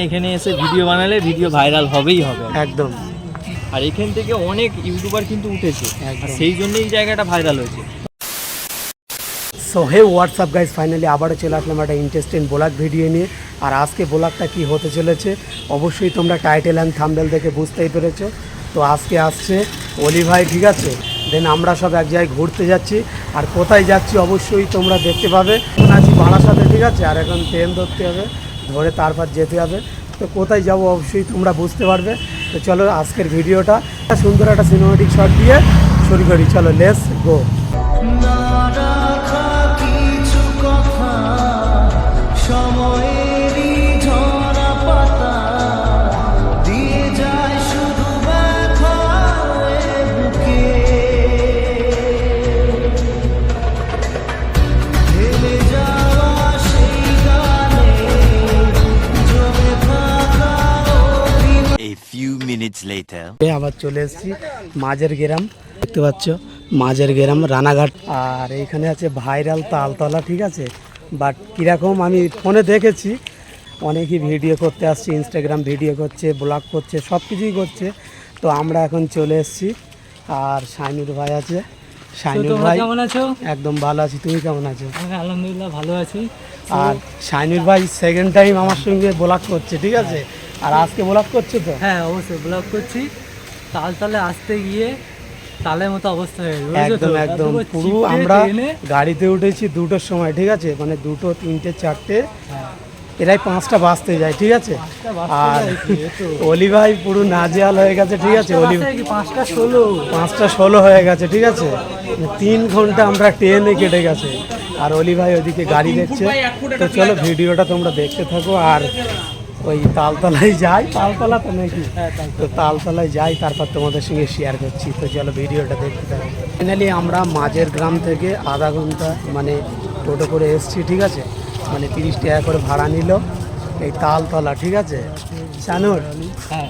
এখানে এসে ভিডিও বানালে ভিডিও ভাইরাল হবেই হবে একদম। আর এখান থেকে অনেক ইউটিউবার কিন্তু উঠেছে আর সেই জন্যই এই জায়গাটা ভাইরাল হয়েছে। So hey what's up guys, finally আবারও চলে আসলাম একটা ইন্টারেস্টিং ব্লগ ভিডিও নিয়ে। আর আজকে ব্লগটা কি হতে চলেছে অবশ্যই তোমরা টাইটেল অ্যান্ড থাম্বনেল দেখে বুঝতেই পেরেছো। তো আজকে আসছে অলি ভাই, ঠিক আছে। দেন আমরা সব এক জায়গায় ঘুরতে যাচ্ছি, আর কোথায় যাচ্ছি অবশ্যই তোমরা দেখতে পাবে। এখন আছি বারাসাতে, ঠিক আছে, আর এখন ট্রেন ধরতে হবে, ধরে তারপর যেতে হবে। তো কোথায় যাব অবশ্যই তোমরা বুঝতে পারবে। তো চলো আজকের ভিডিওটা সুন্দর একটা সিনেমেটিক শট দিয়ে শুরু করি। চলো লেটস গো। আবার চলে এসেছি মাঝের গ্রাম, দেখতে পাচ্ছ মাঝের গ্রাম রানাঘাট। আর এইখানে আছে ভাইরাল তালতলা, ঠিক আছে। বাট কীরকম আমি ফোনে দেখেছি, অনেকেই ভিডিও করতে আসছে, ইনস্টাগ্রাম ভিডিও করছে, ব্লগ করছে, সব কিছুই করছে। তো আমরা এখন চলে এসেছি। আর শাইনুর ভাই আছে। শাইনুর ভাই কেমন আছো? একদম ভালো আছি, তুমি কেমন আছো? আলহামদুলিল্লাহ ভালো আছি। আর শাইনুর ভাই সেকেন্ড টাইম আমার সঙ্গে ব্লগ করছে, ঠিক আছে। আর আজকে ব্লগ করছো তো? হ্যাঁ অবশ্যই ব্লগ করছি। তালে আসতে গিয়ে তালের মতো অবস্থা হয়ে গেছে। একদম একদম পুরো আমরা গাড়িতে উঠেছি 2টোর সময়, ঠিক আছে, মানে 2টো 3টে 4টে প্রায় 5টা বাজতে যায়, ঠিক আছে। আর অলি ভাই পুরো নাজেহাল হয়ে গেছে, ঠিক আছে। অলি 5টা 16 হয়ে গেছে, ঠিক আছে। 3 ঘন্টা আমরা ট্রেনে কেটে গেছে। আর অলি ভাই ওইদিকে গাড়ি দেখছে। তো চলো ভিডিওটা তোমরা দেখতে থাকো। আর ওই তালতলায় যাই, তালতলা তো নাকি, তো তালতলায় যাই, তারপর তোমাদের সঙ্গে শেয়ার করছি। তো চলো ভিডিওটা দেখতে থাকো। ফাইনালি আমরা মাঝের গ্রাম থেকে আধা ঘন্টা মানে টোটো করে এসছি, ঠিক আছে। মানে 30 টাকা করে ভাড়া নিল এই তালতলা, ঠিক আছে। শানুর, হ্যাঁ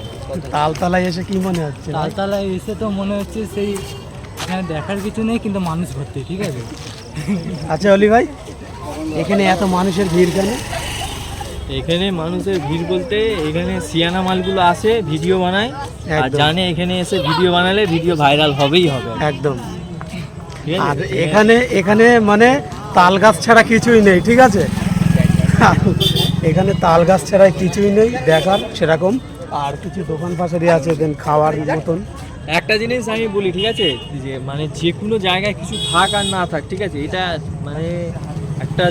তালতলায় এসে কি মনে হচ্ছে? তালতলায় এসে তো মনে হচ্ছে সেই এখানে দেখার কিছু নেই, কিন্তু মানুষ ভর্তি, ঠিক আছে। আচ্ছা অলি ভাই, এখানে এত মানুষের ভিড় কেন? এখানে মানুষের ভিড় বলতে এখানে সিয়ানা মালগুলো আসে ভিডিও বানায় আর জানে এখানে এসে ভিডিও বানালে ভিডিও ভাইরাল হবেই হবে একদম। আর এখানে মানে তাল গাছ ছাড়া কিছুই নেই, ঠিক আছে। এখানে তাল গাছ ছাড়া কিছুই নেই দেখার সেরকম। আর কিছু দোকান পাশারি আছে, দেন খাওয়ার মতন। একটা জিনিস আমি বলি, ঠিক আছে, যে মানে যে কোনো জায়গায় কিছু থাক আর না থাক, ঠিক আছে, এটা মানে একটা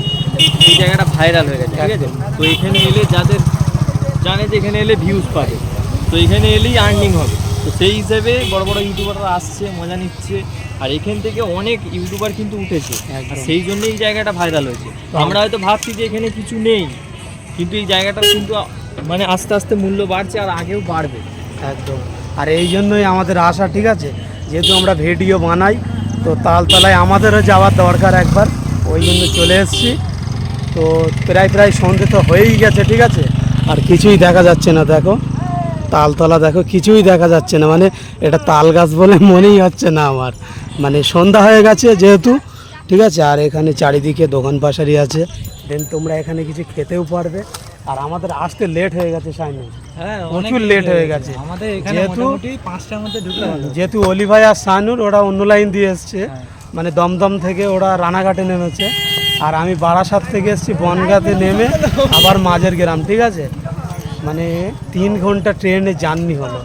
এই জায়গাটা ভাইরাল হয়ে গেছে, ঠিক আছে। তো এখানে এলে যাদের জানে যে এখানে এলে ভিউজ পাবে, তো এখানে এলেই আর্নিং হবে। তো সেই হিসেবে বড় বড় ইউটিউবাররা আসছে, মজা নিচ্ছে। আর এখান থেকে অনেক ইউটিউবার কিন্তু উঠেছে আর সেই জন্যই এই জায়গাটা ভাইরাল হয়েছে। আমরা হয়তো ভাবছি যে এখানে কিছু নেই, কিন্তু এই জায়গাটা কিন্তু মানে আস্তে আস্তে মূল্য বাড়ছে আর আগেও বাড়বে একদম। আর এই জন্যই আমাদের আশা, ঠিক আছে, যেহেতু আমরা ভিডিও বানাই, তো তালতলায় আমাদেরও যাওয়ার দরকার একবার, ওই জন্য চলে এসেছি। তো প্রায় সন্ধে তো হয়েই গেছে, ঠিক আছে। আর কিছুই দেখা যাচ্ছে না, দেখো তালতলা, দেখো কিছুই দেখা যাচ্ছে না। মানে এটা তাল গাছ বলে মনেই হচ্ছে না আমার, মানে সন্ধ্যা হয়ে গেছে যেহেতু, ঠিক আছে। আর এখানে চারিদিকে দোকান পাশারি আছে, দেন তোমরা এখানে কিছু খেতেও পারবে। আর আমাদের আসতে লেট হয়ে গেছে সাইনে, হ্যাঁ প্রচুর লেট হয়ে গেছে। আমাদের এখানে মোটামুটি 5টার মধ্যে ঢুকতে হবে। যেহেতু অলি ভাই আর শানুর ওরা অন্য লাইন দিয়ে এসছে, মানে দমদম থেকে ওরা রানাঘাটে নেমেছে, আর আমি বারাসাত থেকে এসেছি বনগাঁতে নেমে আবার মাঝের গ্রাম, ঠিক আছে। মানে 3 ঘন্টা ট্রেনে জার্নি হলো।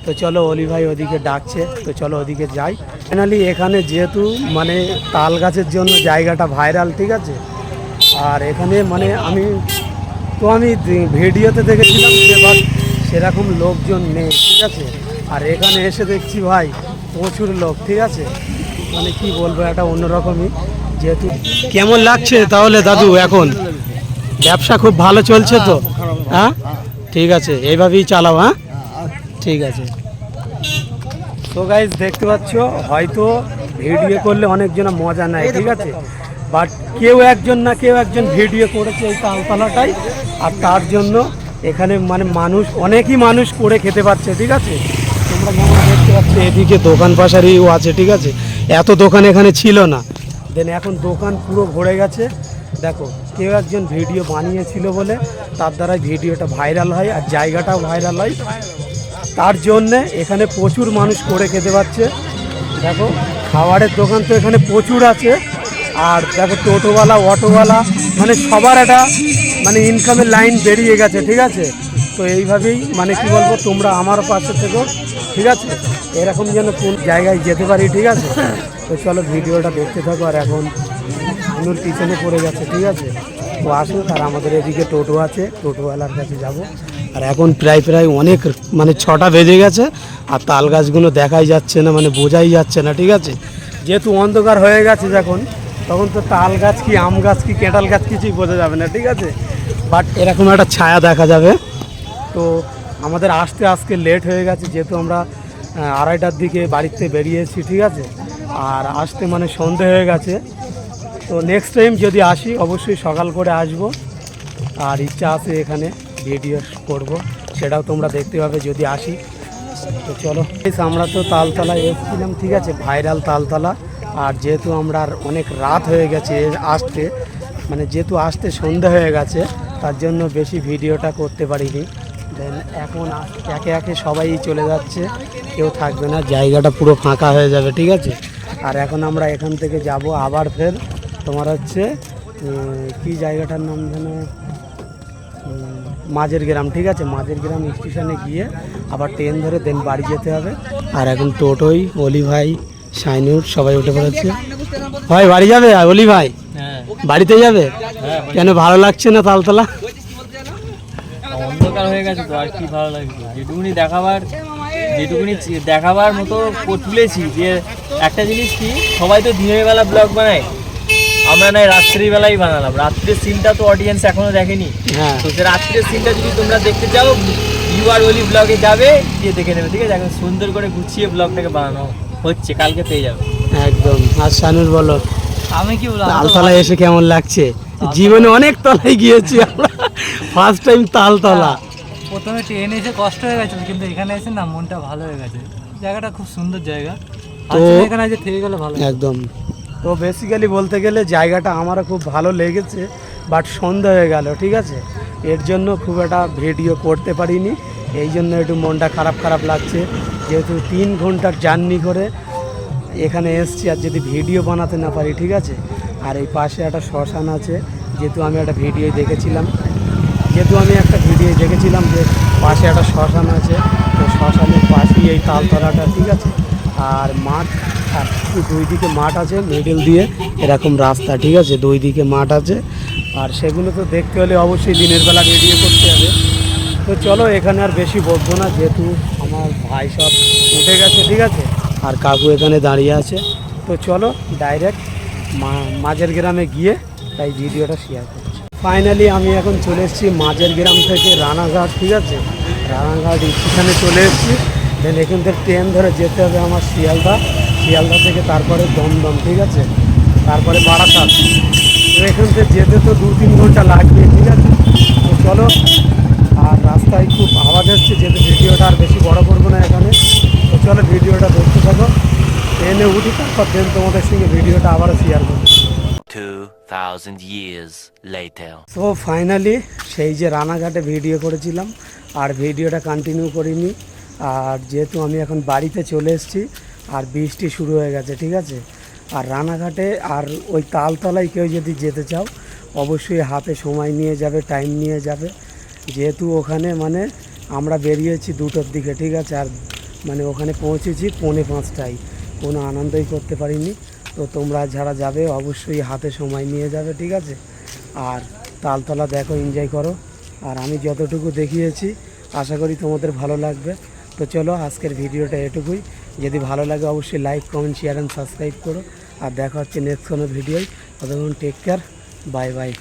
তো চলো অলি ভাই ওদিকে ডাকছে, তো চলো ওদিকে যাই। ফাইনালি এখানে যেহেতু মানে তাল গাছের জন্য জায়গাটা ভাইরাল, ঠিক আছে। আর এখানে মানে আমি ভিডিওতে দেখেছিলাম যে বাট সেরকম লোকজন নেই, ঠিক আছে। আর এখানে এসে দেখছি ভাই প্রচুর লোক, ঠিক আছে। মানে কি বলবো, একটা অন্যরকমই। যেহেতু কেমন লাগছে তাহলে দাদু? এখন ব্যবসা খুব ভালো চলছে তো? হ্যাঁ ঠিক আছে, এইভাবেই চালাও। হ্যাঁ ঠিক আছে। তো গাইজ দেখতে পাচ্ছ, হয়তো ভিডিও করলে অনেকজন মজা নেয়, ঠিক আছে। বাট কেউ একজন ভিডিও করেছে এই তালতলাটাই, আর তার জন্য এখানে মানে অনেকই মানুষ করে খেতে পারছে, ঠিক আছে। তোমরা যেমন দেখতে পাচ্ছ এদিকে দোকান পাশারিও আছে, ঠিক আছে। এত দোকান এখানে ছিল না, দেন এখন দোকান পুরো ভরে গেছে। দেখো কেউ একজন ভিডিও বানিয়েছিল বলে তার দ্বারা ভিডিওটা ভাইরাল হয় আর জায়গাটাও ভাইরাল হয়, তার জন্যে এখানে প্রচুর মানুষ করে খেতে পাচ্ছে। দেখো খাবারের দোকান তো এখানে প্রচুর আছে, আর দেখো টোটোওয়ালা অটোওয়ালা মানে সবার একটা মানে ইনকামের লাইন বেরিয়ে গেছে, ঠিক আছে। তো এইভাবেই মানে কি বলবো, তোমরা আমার পাশে থেকো, ঠিক আছে, এরকম যেন কোন জায়গায় যেতে পারি, ঠিক আছে। তো চলো ভিডিওটা দেখতে থাকো। আর এখন আনুর পিছনে পড়ে গেছে, ঠিক আছে। তো আসুক, আর আমাদের এদিকে টোটো আছে, টোটোওয়ালার কাছে যাব। আর এখন প্রায় অনেক মানে 6টা বেজে গেছে, আর তাল গাছগুলো দেখাই যাচ্ছে না, মানে বোঝাই যাচ্ছে না, ঠিক আছে। যেহেতু অন্ধকার হয়ে গেছে যখন, তখন তো তাল গাছ কি আম গাছ কি কেঁঠাল গাছ কিছুই বোঝা যাবে না, ঠিক আছে। বাট এরকম একটা ছায়া দেখা যাবে। তো আমাদের আসতে আজকে লেট হয়ে গেছে, যেহেতু আমরা 2:30টার দিকে বাড়িতে বেরিয়েছি, ঠিক আছে। আর আসতে মানে সন্ধে হয়ে গেছে। তো নেক্সট টাইম যদি আসি অবশ্যই সকাল করে আসব, আর ইচ্ছা আছে এখানে ভিডিও করব, সেটাও তোমরা দেখতে পাবে যদি আসি। তো চলো, আমরা তো তালতলায় এসেছিলাম, ঠিক আছে, ভাইরাল তালতলা। আর যেহেতু আমরা অনেক রাত হয়ে গেছে আসতে, মানে যেহেতু আসতে সন্ধ্যা হয়ে গেছে, তার জন্য বেশি ভিডিওটা করতে পারিনি। দেন এখন একে একে সবাই চলে যাচ্ছে, কেউ থাকবে না, জায়গাটা পুরো ফাঁকা হয়ে যাবে, ঠিক আছে। আর এখন আমরা এখান থেকে যাব আবার ফের তোমার হচ্ছে কি জায়গাটার নাম যেন, মাঝের গ্রাম, ঠিক আছে। মাঝের গ্রাম স্টেশনে গিয়ে আবার ট্রেন ধরে দেন বাড়ি যেতে হবে। আর এখন টোটোই অলি ভাই, শাইনুর সবাই উঠে পড়েছে। ভাই বাড়ি যাবে? আর অলি ভাই হ্যাঁ বাড়িতে যাবে? কেন ভালো লাগছে না তালতলা? অন্ধকার হয়ে গেছে তো, আর কি ভালো লাগবে। যেটুকুনি দেখাবার মতো তুলেছি, যে একটা জিনিস কি, সবাই তো দিনের বেলা ব্লগ বানায়, আমরা নাই রাত্রিবেলাই বানালাম। রাত্রের সিনটা তো অডিয়েন্স এখনো দেখেনি। হ্যাঁ, তো সে রাত্রের সিনটা যদি তোমরা দেখতে চাও, ইউআর ওলি ব্লগে যাবে, গিয়ে দেখে নেবে, ঠিক আছে। এখন সুন্দর করে গুছিয়ে ব্লগটাকে বানানো হচ্ছে, কালকে পেয়ে যাবে একদম। আর শানুর বলো, আমি কি বলবো, তালতলায় এসে কেমন লাগছে? জীবনে অনেক তলায় গিয়েছি আমরা, ফার্স্ট টাইম তালতলা। প্রথমে ট্রেনে এসে কষ্ট হয়ে গেছিল, কিন্তু এখানে এসে না মনটা ভালো হয়ে গেছে। জায়গাটা খুব সুন্দর জায়গা, তো এখানে এসে থেকে গেলে ভালো। একদম। তো বেসিক্যালি বলতে গেলে জায়গাটা আমারও খুব ভালো লেগেছে, বাট সন্ধ্যা হয়ে গেল, ঠিক আছে। এর জন্য খুব একটা ভিডিও করতে পারিনি, এই জন্য একটু মনটা খারাপ লাগছে। যেহেতু 3 ঘন্টার জার্নি করে এখানে এসছি, আর যদি ভিডিও বানাতে না পারি, ঠিক আছে। আর এই পাশে একটা শ্মশান আছে, যেহেতু আমি একটা ভিডিও দেখেছিলাম যে পাশে একটা শ্মশান আছে, তো শ্মশানের পাশেই এই তালতলাটা, ঠিক আছে। আর মাঠ, আর 2 দিকে মাঠ আছে, মিডল দিয়ে এরকম রাস্তা, ঠিক আছে, 2 দিকে মাঠ আছে। আর সেগুলো তো দেখতে হলে অবশ্যই দিনের বেলা ভিডিও করতে হবে। তো চলো, এখানে আর বেশি বলবো না, যেহেতু আমার ভাই সব উঠে গেছে, ঠিক আছে, আর কাকু এখানে দাঁড়িয়ে আছে। তো চলো ডাইরেক্ট মাঝের গ্রামে গিয়ে তাই ভিডিওটা শেয়ার করছি। ফাইনালি আমি এখন চলে এসেছি মাঝের গ্রাম থেকে রানাঘাট, ঠিক আছে। রানাঘাট স্টেশনে চলে এসেছি। দেন এখান থেকে ট্রেন ধরে যেতে হবে আমার শিয়ালদা থেকে, তারপরে দমদম, ঠিক আছে, তারপরে বারাসাত। তো এখান থেকে যেতে তো 2-3 ঘন্টা লাগবে, ঠিক আছে। তো চলো, আর রাস্তায় খুব আওয়াজ হচ্ছে, যেহেতু ভিডিওটা আর বেশি বড় করবো না এখানে। তো চলো ভিডিওটা দেখতে থাকো, ট্রেনে উঠি, তারপর দেন তোমাদের সঙ্গে ভিডিওটা আবারও শেয়ার করবো। 2000 years later. তো ফাইনালি সেই যে রানাঘাটে ভিডিও করেছিলাম, আর ভিডিওটা কন্টিনিউ করিনি। আর যেহেতু আমি এখন বাড়িতে চলে এসেছি, আর বৃষ্টি শুরু হয়ে গেছে, ঠিক আছে। আর রানাঘাটে আর ওই তালতলায় কেউ যদি যেতে চাও, অবশ্যই হাতে সময় নিয়ে যাবে, টাইম নিয়ে যাবে। যেহেতু ওখানে মানে আমরা বেরিয়েছি 2টোর দিকে, ঠিক আছে, আর মানে ওখানে পৌঁছেছি 4:45টায়, কোনো আনন্দই করতে পারিনি। তো তোমরা যারা যাবে অবশ্যই হাতে সময় নিয়ে যাবে, ঠিক আছে। আর তালতলা দেখো, এনজয় করো। আর আমি যতটুকু দেখিয়েছি আশা করি তোমাদের ভালো লাগবে। তো চলো, আজকের ভিডিওটা এটুকুই। যদি ভালো লাগে অবশ্যই like, comment, share and subscribe করো। আর দেখা হচ্ছে নেক্সট কোনো ভিডিওয়। ততক্ষণ টেক কেয়ার, বাই বাই।